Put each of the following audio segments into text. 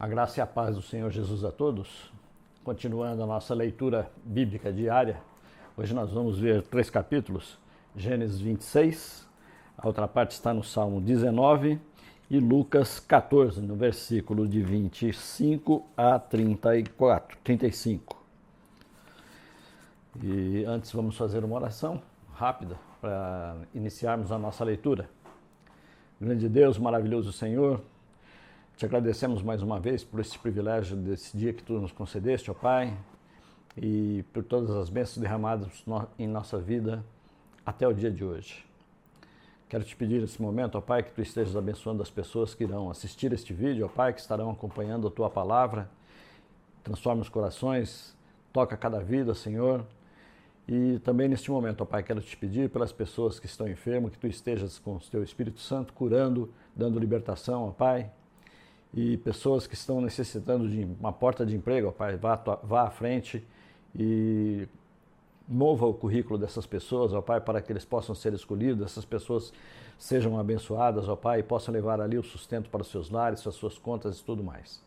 A graça e a paz do Senhor Jesus a todos. Continuando a nossa leitura bíblica diária, hoje nós vamos ver 3 capítulos, Gênesis 26, a outra parte está no Salmo 19 e Lucas 14, no versículo de 25 a 35. E antes vamos fazer uma oração rápida para iniciarmos a nossa leitura. Grande Deus, maravilhoso Senhor, te agradecemos mais uma vez por esse privilégio desse dia que Tu nos concedeste, ó Pai, e por todas as bênçãos derramadas em nossa vida até o dia de hoje. Quero te pedir nesse momento, ó Pai, que Tu estejas abençoando as pessoas que irão assistir este vídeo, ó Pai, que estarão acompanhando a Tua palavra. Transforma os corações, toca cada vida, Senhor. E também neste momento, ó Pai, quero te pedir pelas pessoas que estão enfermas, que Tu estejas com o Teu Espírito Santo curando, dando libertação, ó Pai. E pessoas que estão necessitando de uma porta de emprego, ó Pai, vá à frente e mova o currículo dessas pessoas, ó Pai, para que eles possam ser escolhidos, essas pessoas sejam abençoadas, ó Pai, e possam levar ali o sustento para os seus lares, as suas contas e tudo mais.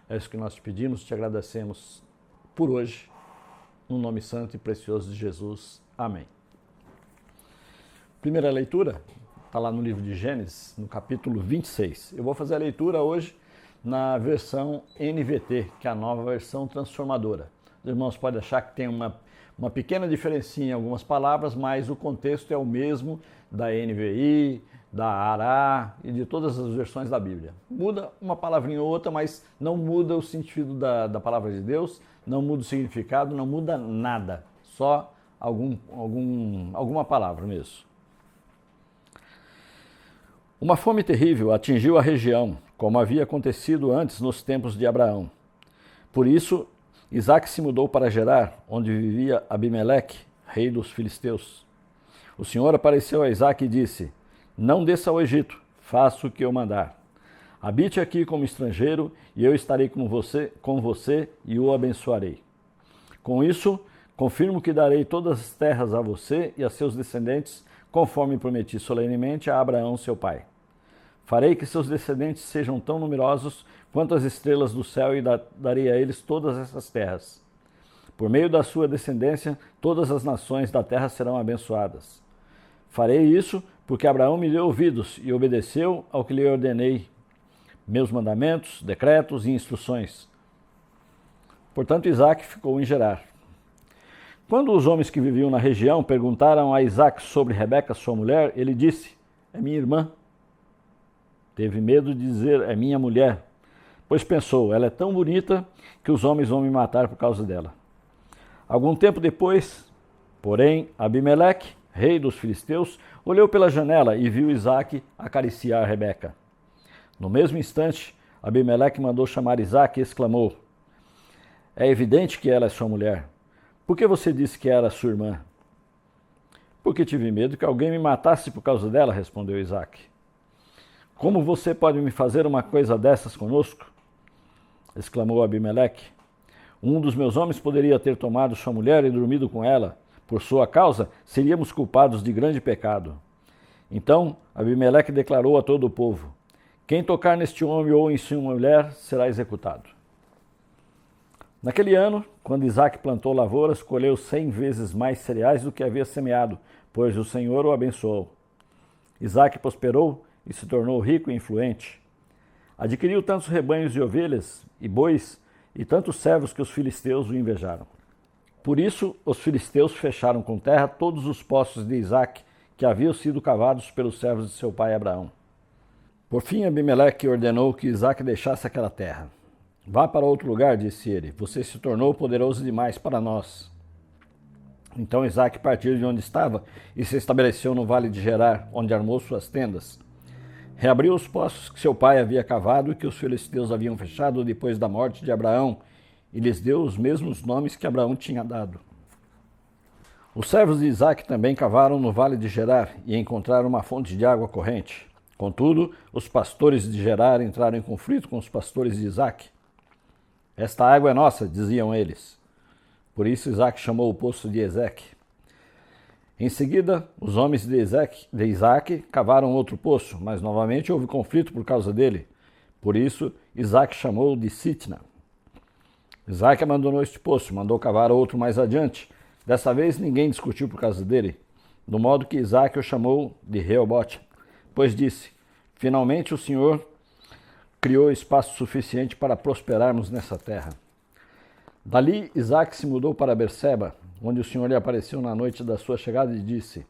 É isso que nós te pedimos, te agradecemos por hoje, no nome santo e precioso de Jesus. Amém. Primeira leitura está lá no livro de Gênesis, no capítulo 26. Eu vou fazer a leitura hoje na versão NVT, que é a nova versão transformadora. Os irmãos podem achar que tem uma pequena diferença em algumas palavras, mas o contexto é o mesmo da NVI, da ARA e de todas as versões da Bíblia. Muda uma palavrinha ou outra, mas não muda o sentido da palavra de Deus, não muda o significado, não muda nada, só alguma palavra mesmo. Uma fome terrível atingiu a região, como havia acontecido antes nos tempos de Abraão. Por isso, Isaque se mudou para Gerar, onde vivia Abimeleque, rei dos filisteus. O Senhor apareceu a Isaque e disse: Não desça ao Egito, faça o que eu mandar. Habite aqui como estrangeiro, e eu estarei com você e o abençoarei. Com isso, confirmo que darei todas as terras a você e a seus descendentes, conforme prometi solenemente a Abraão, seu pai. Farei que seus descendentes sejam tão numerosos quanto as estrelas do céu e darei a eles todas essas terras. Por meio da sua descendência, todas as nações da terra serão abençoadas. Farei isso porque Abraão me deu ouvidos e obedeceu ao que lhe ordenei, meus mandamentos, decretos e instruções. Portanto, Isaque ficou em Gerar. Quando os homens que viviam na região perguntaram a Isaque sobre Rebeca, sua mulher, ele disse: É minha irmã. Teve medo de dizer: É minha mulher, pois pensou: ela é tão bonita que os homens vão me matar por causa dela. Algum tempo depois, porém, Abimeleque, rei dos filisteus, olhou pela janela e viu Isaque acariciar Rebeca. No mesmo instante, Abimeleque mandou chamar Isaque e exclamou: É evidente que ela é sua mulher. Por que você disse que era sua irmã? Porque tive medo que alguém me matasse por causa dela, respondeu Isaque. Como você pode me fazer uma coisa dessas conosco? Exclamou Abimeleque. Um dos meus homens poderia ter tomado sua mulher e dormido com ela. Por sua causa, seríamos culpados de grande pecado. Então, Abimeleque declarou a todo o povo: Quem tocar neste homem ou em sua mulher será executado. Naquele ano, quando Isaque plantou lavouras, colheu 100 vezes mais cereais do que havia semeado, pois o Senhor o abençoou. Isaque prosperou e se tornou rico e influente. Adquiriu tantos rebanhos de ovelhas e bois e tantos servos que os filisteus o invejaram. Por isso, os filisteus fecharam com terra todos os poços de Isaque que haviam sido cavados pelos servos de seu pai Abraão. Por fim, Abimeleque ordenou que Isaque deixasse aquela terra. Vá para outro lugar, disse ele, você se tornou poderoso demais para nós. Então Isaque partiu de onde estava e se estabeleceu no vale de Gerar, onde armou suas tendas. Reabriu os poços que seu pai havia cavado e que os filisteus haviam fechado depois da morte de Abraão, e lhes deu os mesmos nomes que Abraão tinha dado. Os servos de Isaque também cavaram no vale de Gerar e encontraram uma fonte de água corrente. Contudo, os pastores de Gerar entraram em conflito com os pastores de Isaque. Esta água é nossa, diziam eles. Por isso Isaque chamou o poço de Ezeque. Em seguida, os homens de Isaque cavaram outro poço, mas novamente houve conflito por causa dele. Por isso, Isaque chamou de Sitna. Isaque abandonou este poço, mandou cavar outro mais adiante. Dessa vez ninguém discutiu por causa dele, do modo que Isaque o chamou de Reobote, pois disse: finalmente o Senhor criou espaço suficiente para prosperarmos nessa terra. Dali Isaque se mudou para Berseba, onde o Senhor lhe apareceu na noite da sua chegada e disse: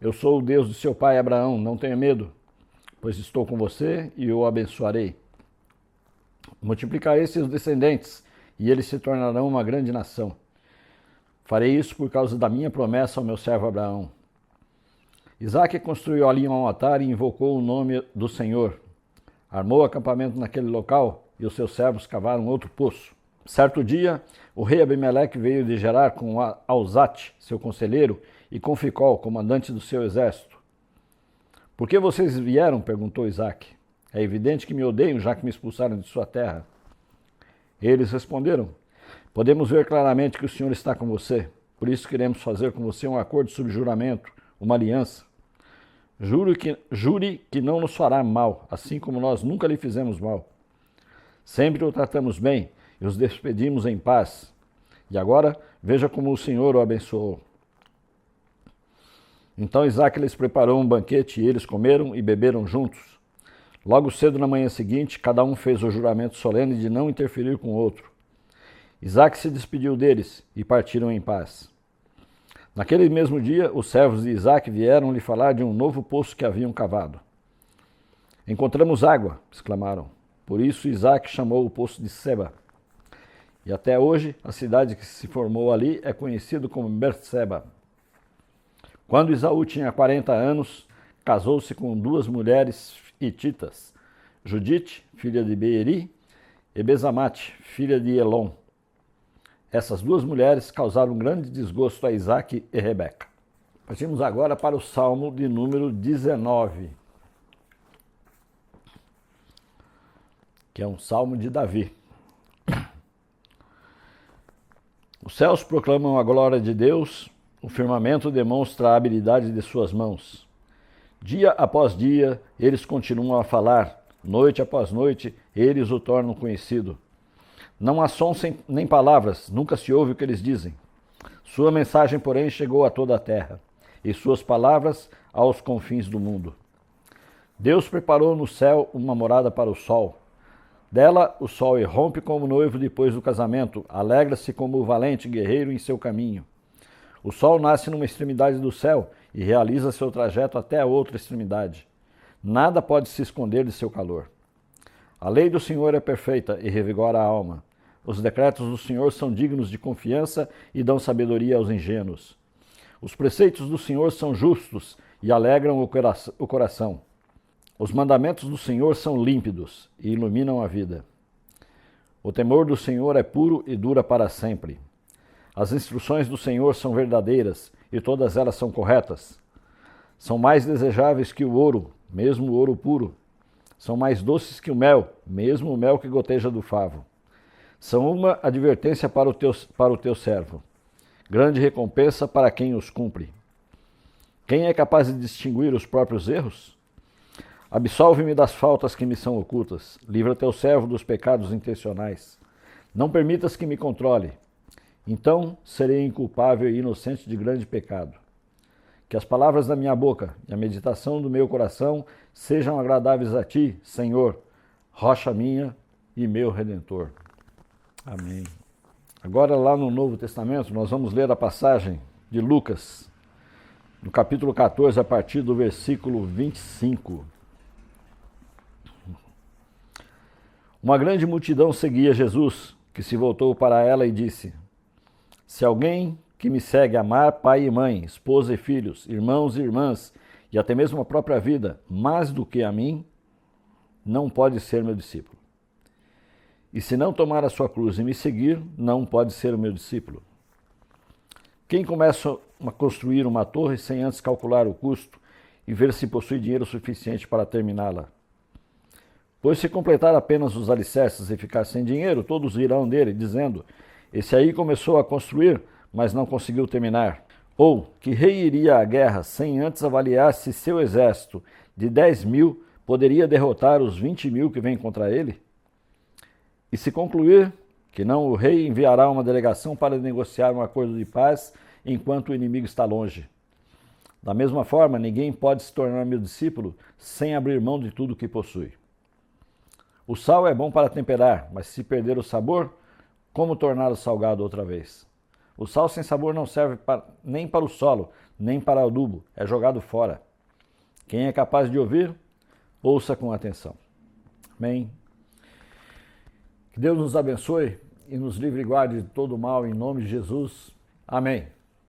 eu sou o Deus de seu pai Abraão, não tenha medo, pois estou com você e o abençoarei. Multiplicarei seus descendentes, e eles se tornarão uma grande nação. Farei isso por causa da minha promessa ao meu servo Abraão. Isaque construiu ali um altar e invocou o nome do Senhor. Armou acampamento naquele local, e os seus servos cavaram outro poço. Certo dia, o rei Abimeleque veio de Gerar com Alzate, seu conselheiro, e com Ficol, comandante do seu exército. Por que vocês vieram? Perguntou Isaque. É evidente que me odeiam, já que me expulsaram de sua terra. Eles responderam: podemos ver claramente que o Senhor está com você, por isso queremos fazer com você um acordo sob juramento, uma aliança. Jure que não nos fará mal, assim como nós nunca lhe fizemos mal. Sempre o tratamos bem e os despedimos em paz. E agora, veja como o Senhor o abençoou. Então Isaque lhes preparou um banquete e eles comeram e beberam juntos. Logo cedo na manhã seguinte, cada um fez o juramento solene de não interferir com o outro. Isaque se despediu deles e partiram em paz. Naquele mesmo dia, os servos de Isaque vieram lhe falar de um novo poço que haviam cavado. Encontramos água, exclamaram. Por isso Isaque chamou o poço de Seba. E até hoje, a cidade que se formou ali é conhecida como Berseba. Quando Esaú tinha 40 anos, casou-se com 2 mulheres hititas, Judite, filha de Beeri, e Bezamate, filha de Elon. Essas 2 mulheres causaram grande desgosto a Isaque e Rebeca. Partimos agora para o Salmo de número 19, que é um salmo de Davi. Os céus proclamam a glória de Deus, o firmamento demonstra a habilidade de suas mãos. Dia após dia, eles continuam a falar, noite após noite, eles o tornam conhecido. Não há som nem palavras, nunca se ouve o que eles dizem. Sua mensagem, porém, chegou a toda a terra, e suas palavras aos confins do mundo. Deus preparou no céu uma morada para o sol. Dela, o sol irrompe como noivo depois do casamento, alegra-se como o valente guerreiro em seu caminho. O sol nasce numa extremidade do céu e realiza seu trajeto até a outra extremidade. Nada pode se esconder de seu calor. A lei do Senhor é perfeita e revigora a alma. Os decretos do Senhor são dignos de confiança e dão sabedoria aos ingênuos. Os preceitos do Senhor são justos e alegram o coração. Os mandamentos do Senhor são límpidos e iluminam a vida. O temor do Senhor é puro e dura para sempre. As instruções do Senhor são verdadeiras e todas elas são corretas. São mais desejáveis que o ouro, mesmo o ouro puro. São mais doces que o mel, mesmo o mel que goteja do favo. São uma advertência para o teu servo, grande recompensa para quem os cumpre. Quem é capaz de distinguir os próprios erros? Absolve-me das faltas que me são ocultas. Livra teu servo dos pecados intencionais. Não permitas que me controle. Então serei inculpável e inocente de grande pecado. Que as palavras da minha boca e a meditação do meu coração sejam agradáveis a ti, Senhor, rocha minha e meu Redentor. Amém. Agora, lá no Novo Testamento, nós vamos ler a passagem de Lucas, no capítulo 14, a partir do versículo 25. Uma grande multidão seguia Jesus, que se voltou para ela e disse: se alguém que me segue amar pai e mãe, esposa e filhos, irmãos e irmãs, e até mesmo a própria vida, mais do que a mim, não pode ser meu discípulo. E se não tomar a sua cruz e me seguir, não pode ser o meu discípulo. Quem começa a construir uma torre sem antes calcular o custo e ver se possui dinheiro suficiente para terminá-la? Pois se completar apenas os alicerces e ficar sem dinheiro, todos irão dele, dizendo: esse aí começou a construir, mas não conseguiu terminar. Ou, que rei iria à guerra sem antes avaliar se seu exército de 10.000 poderia derrotar os 20.000 que vêm contra ele? E se concluir que não, o rei enviará uma delegação para negociar um acordo de paz enquanto o inimigo está longe. Da mesma forma, ninguém pode se tornar meu discípulo sem abrir mão de tudo que possui. O sal é bom para temperar, mas se perder o sabor, como torná-lo salgado outra vez? O sal sem sabor não serve nem para o solo, nem para o adubo, é jogado fora. Quem é capaz de ouvir, ouça com atenção. Amém. Que Deus nos abençoe e nos livre e guarde de todo mal, em nome de Jesus. Amém.